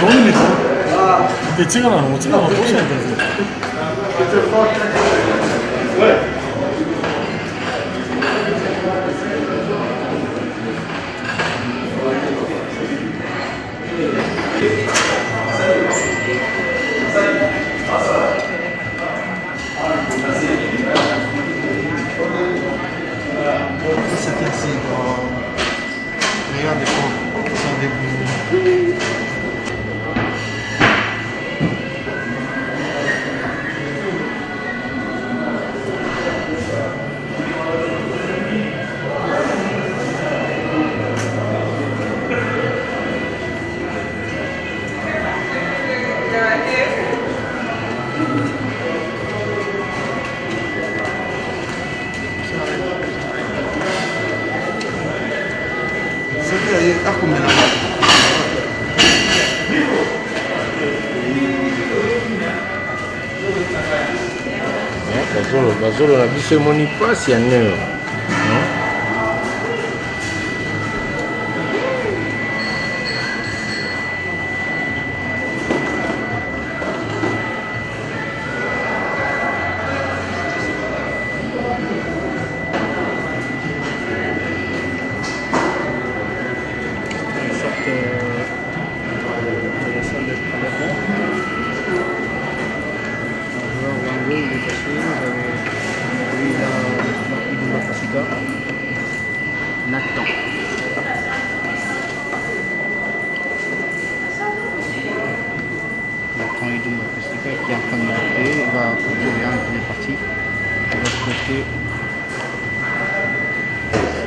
롱입니까? 네, 찍어놔. 찍어놔. 또 시간 되지. C'était assez grand. Regardez quoi, ça débrouille. Aku menang. Bazolo na biso emoni pasi ya neo. Nathan. Nathan Idoum Pacifica qui est en train de monter, il va courir un qui est parti. Il va se côté.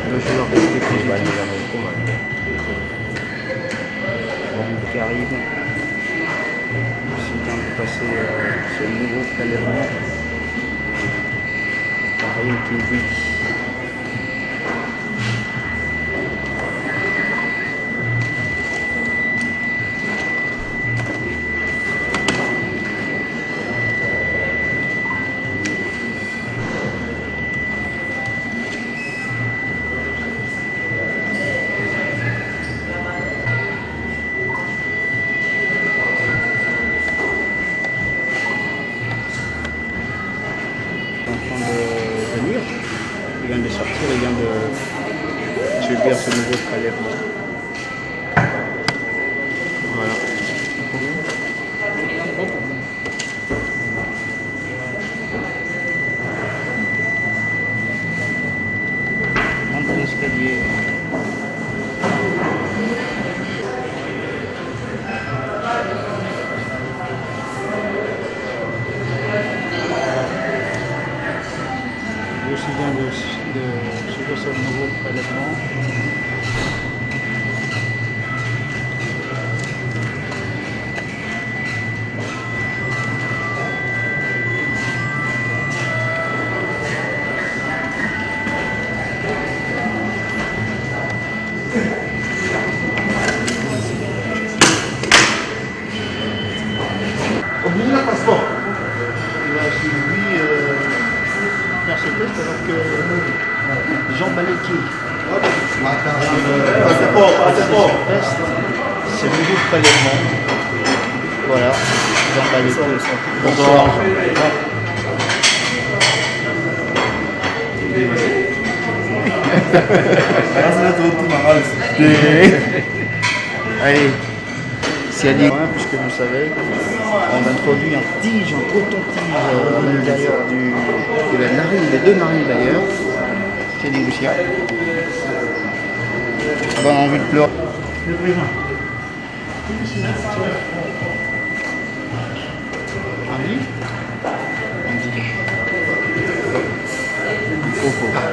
Le joueur resté positif. Qui arrive. C'est temps de passer sur le nouveau prélèvement. Pareil qui est vite. Il vient de sortir, il vient de subir ce nouveau prélèvement. Voilà. Monte l'escalier. Aussi vient de subir ce nouveau prélèvement. Oubliez le passeport. Il va suivi faire ce test alors que Jean Balétier. Passeport. Test. C'est le nouveau prélèvement. Voilà. Jean Balétier. Bonsoir. Allez. Puisque vous savez, on introduit un tige, un coton-tige à l'intérieur de la narine, des deux narines d'ailleurs. C'est négociable. On a envie de pleurer. Le président.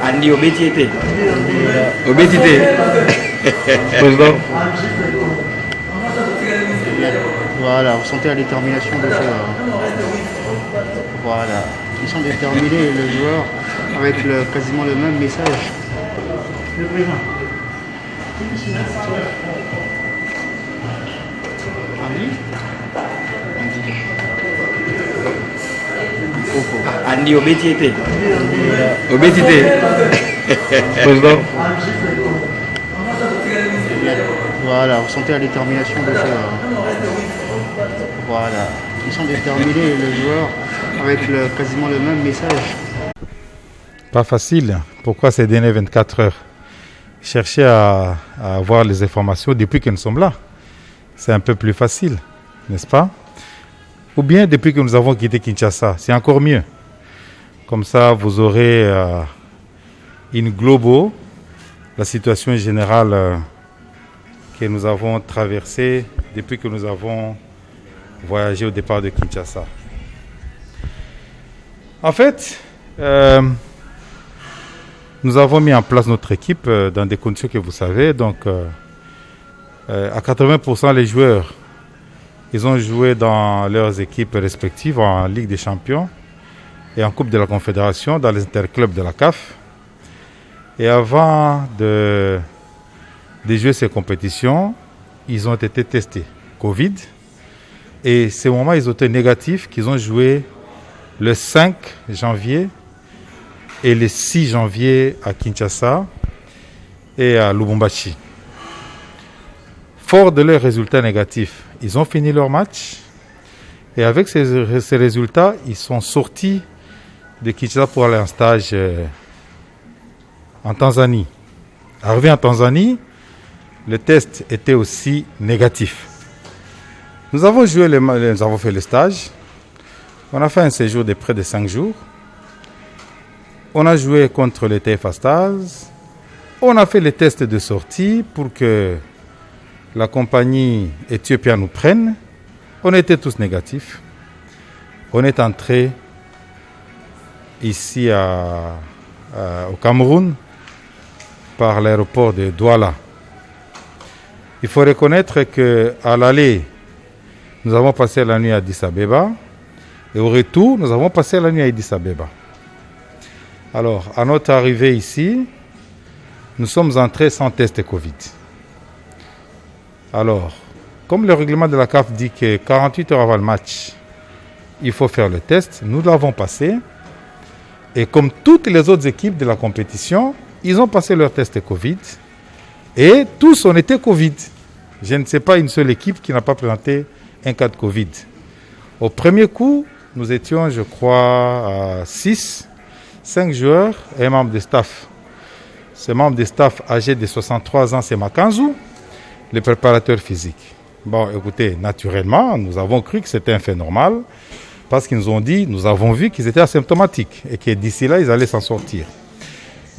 Andy Obétiété. Obétiété. Président. Voilà, vous sentez la détermination des joueurs. Voilà, ils sont déterminés, le joueur, avec quasiment le même message. Le président. Andy. dit obétité. Obétité. Président. Voilà, vous sentez la détermination des joueurs. Voilà, ils sont déterminés, les joueurs, avec quasiment le même message. Pas facile. Pourquoi ces dernières 24 heures? Chercher à avoir les informations depuis que nous sommes là. C'est un peu plus facile, n'est-ce pas? Ou bien depuis que nous avons quitté Kinshasa, c'est encore mieux. Comme ça, vous aurez une globo, la situation générale que nous avons traversée depuis que nous avons voyagé au départ de Kinshasa. En fait, nous avons mis en place notre équipe dans des conditions que vous savez. Donc, à 80%, les joueurs, ils ont joué dans leurs équipes respectives en Ligue des Champions et en Coupe de la Confédération, dans les interclubs de la CAF. Et avant de jouer ces compétitions, ils ont été testés Covid. Et ces moments, ils ont été négatifs, qu'ils ont joué le 5 janvier et le 6 janvier à Kinshasa et à Lubumbashi. Fort de leurs résultats négatifs, ils ont fini leur match et avec ces résultats, ils sont sortis de Kinshasa pour aller en stage en Tanzanie. Arrivé en Tanzanie, le test était aussi négatif. Nous avons fait le stage. On a fait un séjour de près de 5 jours. On a joué contre le TFA Stars. On a fait les tests de sortie pour que la compagnie éthiopienne nous prenne. On était tous négatifs. On est entré ici au Cameroun par l'aéroport de Douala. Il faut reconnaître qu'à l'aller, nous avons passé la nuit à Addis Abeba et au retour, nous avons passé la nuit à Addis Abeba. Alors, à notre arrivée ici, nous sommes entrés sans test Covid. Alors, comme le règlement de la CAF dit que 48 heures avant le match, il faut faire le test, nous l'avons passé. Et comme toutes les autres équipes de la compétition, ils ont passé leur test Covid. Et tous ont été Covid. Je ne sais pas une seule équipe qui n'a pas présenté un cas de Covid. Au premier coup, nous étions, je crois, à 5 joueurs et un membre de staff. Ce membre de staff âgé de 63 ans, c'est Makanzou, le préparateur physique. Bon, écoutez, naturellement, nous avons cru que c'était un fait normal parce qu'ils nous ont dit, nous avons vu qu'ils étaient asymptomatiques et que d'ici là, ils allaient s'en sortir.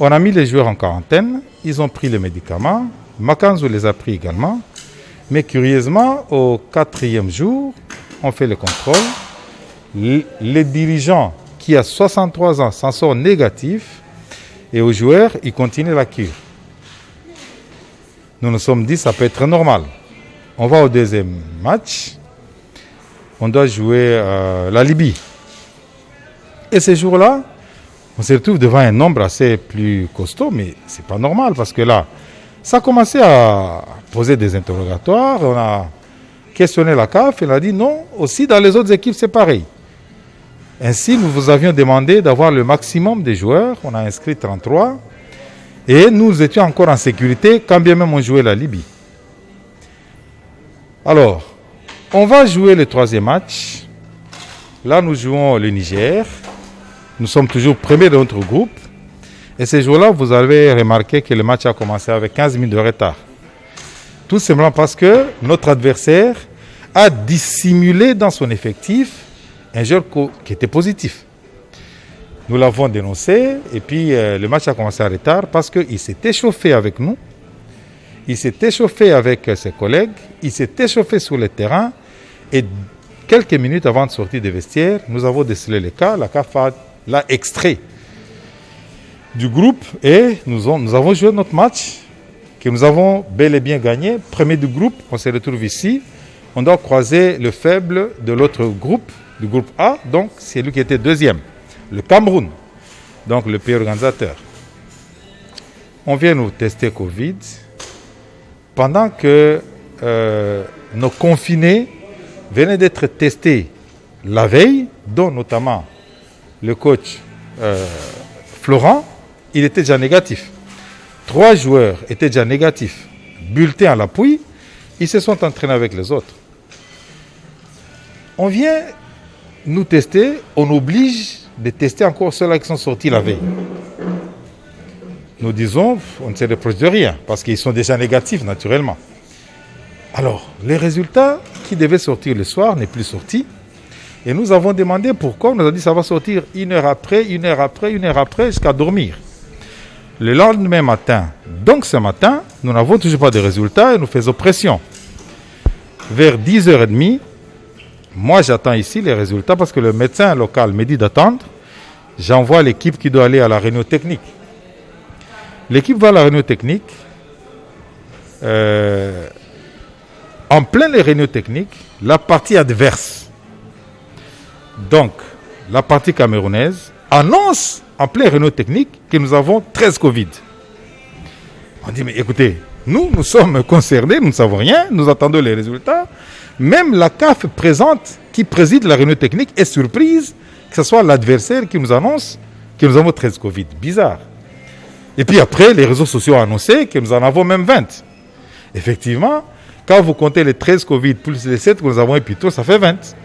On a mis les joueurs en quarantaine, ils ont pris les médicaments, Makanzou les a pris également, mais curieusement, au 4e jour, on fait le contrôle. Les dirigeants qui a 63 ans s'en sortent négatifs et aux joueurs, ils continuent la cure. Nous nous sommes dit, ça peut être normal. On va au deuxième match, on doit jouer la Libye. Et ces jours-là, on se retrouve devant un nombre assez plus costaud, mais c'est pas normal parce que là, ça a commencé à poser des interrogatoires. On a questionné la CAF et elle a dit non, aussi dans les autres équipes c'est pareil. Ainsi, nous vous avions demandé d'avoir le maximum de joueurs. On a inscrit 33 et nous étions encore en sécurité quand bien même on jouait la Libye. Alors, on va jouer le troisième match. Là, nous jouons le Niger. Nous sommes toujours premiers de notre groupe. Et ces jours-là, vous avez remarqué que le match a commencé avec 15 minutes de retard. Tout simplement parce que notre adversaire a dissimulé dans son effectif un joueur qui était positif. Nous l'avons dénoncé et puis le match a commencé en retard parce qu'il s'est échauffé avec nous. Il s'est échauffé avec ses collègues. Il s'est échauffé sur le terrain. Et quelques minutes avant de sortir des vestiaires, nous avons décelé le cas. La CAF l'a extrait du groupe et nous avons joué notre match que nous avons bel et bien gagné. Premier du groupe, on se retrouve ici. On doit croiser le faible de l'autre groupe, du groupe A. Donc, c'est lui qui était deuxième, le Cameroun, donc le pays organisateur. On vient nous tester Covid pendant que nos confinés venaient d'être testés la veille, dont notamment le coach Florent, il était déjà négatif. 3 joueurs étaient déjà négatifs. Bulletin à l'appui, ils se sont entraînés avec les autres. On vient nous tester, on oblige de tester encore ceux-là qui sont sortis la veille. Nous disons, on ne se reproche de rien, parce qu'ils sont déjà négatifs naturellement. Alors, les résultats qui devaient sortir le soir n'est plus sortis. Et nous avons demandé pourquoi. On nous a dit que ça va sortir 1 heure après, 1 heure après, 1 heure après, jusqu'à dormir. Le lendemain matin, donc ce matin, nous n'avons toujours pas de résultats et nous faisons pression. Vers 10h30, moi j'attends ici les résultats parce que le médecin local me dit d'attendre. J'envoie l'équipe qui doit aller à la réunion technique. L'équipe va à la réunion technique. En pleine réunion technique, la partie adverse, donc la partie camerounaise, annonce en pleine réunion technique que nous avons 13 Covid. On dit, mais écoutez, nous sommes concernés, nous ne savons rien, nous attendons les résultats. Même la CAF présente, qui préside la réunion technique, est surprise que ce soit l'adversaire qui nous annonce que nous avons 13 Covid. Bizarre. Et puis après, les réseaux sociaux ont annoncé que nous en avons même 20. Effectivement, quand vous comptez les 13 Covid plus les 7 que nous avons épitaux, ça fait 20.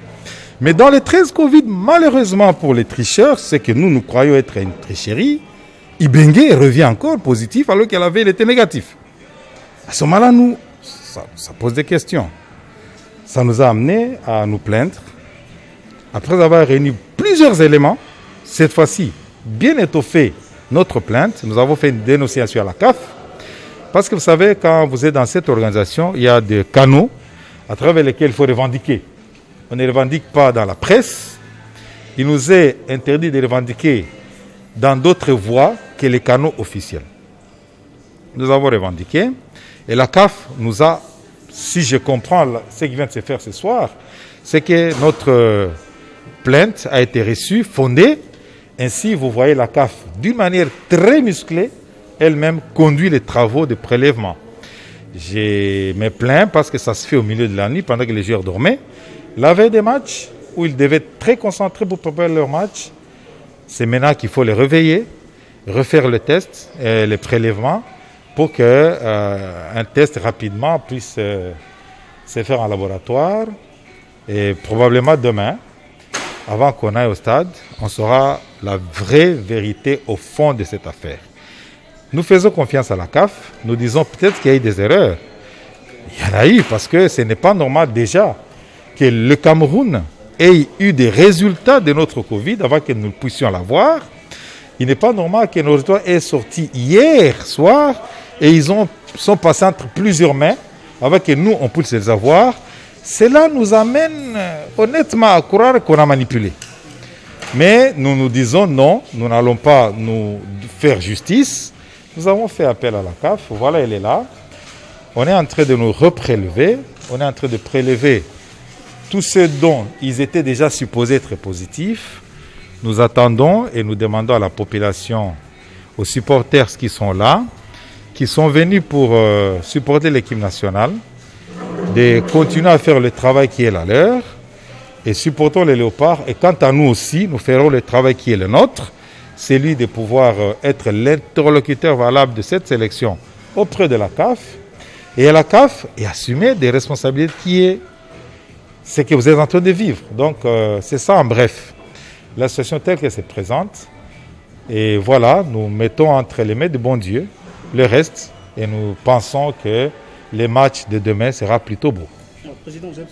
Mais dans les 13 Covid, malheureusement pour les tricheurs, c'est que nous croyons être une tricherie. Ibengue revient encore positif alors qu'elle avait été négatif. À ce moment-là, ça pose des questions. Ça nous a amené à nous plaindre. Après avoir réuni plusieurs éléments, cette fois-ci, bien étoffé notre plainte, nous avons fait une dénonciation à la CAF. Parce que vous savez, quand vous êtes dans cette organisation, il y a des canaux à travers lesquels il faut revendiquer. On ne revendique pas dans la presse. Il nous est interdit de revendiquer dans d'autres voies que les canaux officiels. Nous avons revendiqué et la CAF nous a, si je comprends ce qui vient de se faire ce soir, c'est que notre plainte a été reçue, fondée. Ainsi, vous voyez la CAF, d'une manière très musclée, elle-même conduit les travaux de prélèvement. Je me plains parce que ça se fait au milieu de la nuit, pendant que les joueurs dormaient. La veille des matchs, où ils devaient être très concentrés pour préparer leur match, c'est maintenant qu'il faut les réveiller, refaire le test, les prélèvements, pour qu'un test rapidement puisse se faire en laboratoire. Et probablement demain, avant qu'on aille au stade, on saura la vraie vérité au fond de cette affaire. Nous faisons confiance à la CAF. Nous disons peut-être qu'il y a eu des erreurs. Il y en a eu parce que ce n'est pas normal déjà que le Cameroun ait eu des résultats de notre Covid avant que nous puissions l'avoir. Il n'est pas normal que nos résultats aient sorti hier soir et ils sont passés entre plusieurs mains avant que nous, on puisse les avoir. Cela nous amène honnêtement à croire qu'on a manipulé. Mais nous nous disons non, nous n'allons pas nous faire justice. Nous avons fait appel à la CAF, voilà, elle est là. On est en train de nous reprélever, on est en train de prélever tous ceux dont ils étaient déjà supposés être positifs. Nous attendons et nous demandons à la population, aux supporters qui sont là, qui sont venus pour supporter l'équipe nationale, de continuer à faire le travail qui est la leur et supportons les léopards. Et quant à nous aussi, nous ferons le travail qui est le nôtre, celui de pouvoir être l'interlocuteur valable de cette sélection auprès de la CAF. Et à la CAF, et assumer des responsabilités qui est ce que vous êtes en train de vivre. Donc c'est ça en bref. La situation telle qu'elle se présente. Et voilà, nous mettons entre les mains de bon Dieu le reste et nous pensons que les matchs de demain sera plutôt beau. Alors, Président, vous avez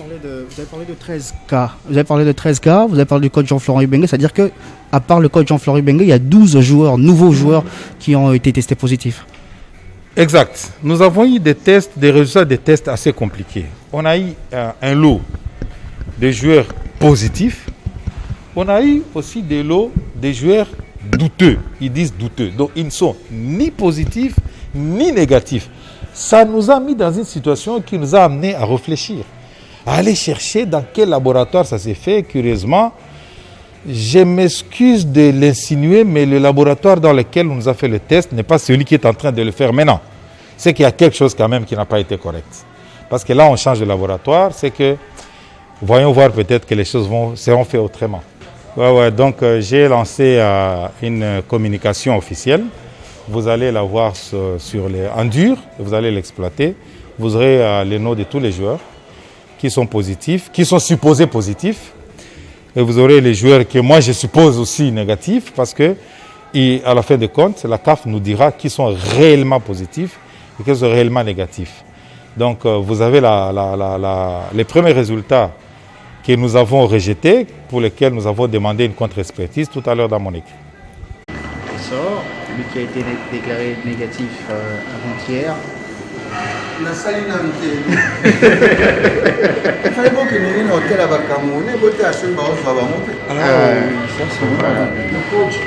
parlé de 13 cas. Vous avez parlé de 13 cas, vous avez parlé du coach Jean-Florent Ibengue, c'est-à-dire qu'à part le coach Jean-Florent Ibengue, il y a 12 joueurs, nouveaux joueurs qui ont été testés positifs. Exact. Nous avons eu des résultats des tests assez compliqués. On a eu un lot de joueurs positifs. On a eu aussi des lots de joueurs douteux. Ils disent douteux. Donc ils ne sont ni positifs ni négatifs. Ça nous a mis dans une situation qui nous a amené à réfléchir, à aller chercher dans quel laboratoire ça s'est fait. Curieusement, je m'excuse de l'insinuer, mais le laboratoire dans lequel on nous a fait le test n'est pas celui qui est en train de le faire maintenant. C'est qu'il y a quelque chose quand même qui n'a pas été correct. Parce que là, on change de laboratoire, c'est que, voyons voir peut-être que les choses seront faites autrement. Ouais, donc j'ai lancé une communication officielle. Vous allez la voir en dur, et vous allez l'exploiter. Vous aurez les noms de tous les joueurs qui sont positifs, qui sont supposés positifs. Et vous aurez les joueurs que moi je suppose aussi négatifs parce que à la fin de compte, la CAF nous dira qui sont réellement positifs et qui sont réellement négatifs. Donc vous avez les premiers résultats que nous avons rejetés, pour lesquels nous avons demandé une contre-expertise tout à l'heure dans mon équipe. Sort, celui qui a été déclaré négatif avant-hier. La salinité. Il fallait que nous ayons un hôtel à Bakamou. Nous avons acheté un baron à Bamonte. Ça c'est voilà. Le coach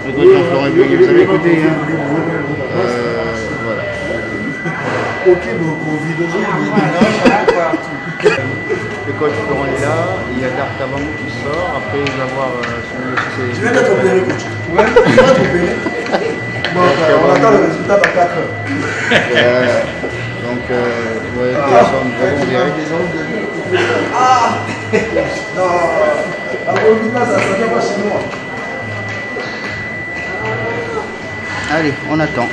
Jean-Florent Bengue, vous avez écouté. Hein. Voilà. Ok, donc Covid aujourd'hui, Le coach Florent est là, il y a Dark Tabamou qui sort, après il va voir celui tu viens d'être opéré, coach. Ouais, tu viens d'être opéré. Donc, on attend le résultat dans 4 heures. Donc, vous voyez que les hommes vraiment bien. Ah non, à Burkina, ça ne vient pas chez moi. Allez, on attend.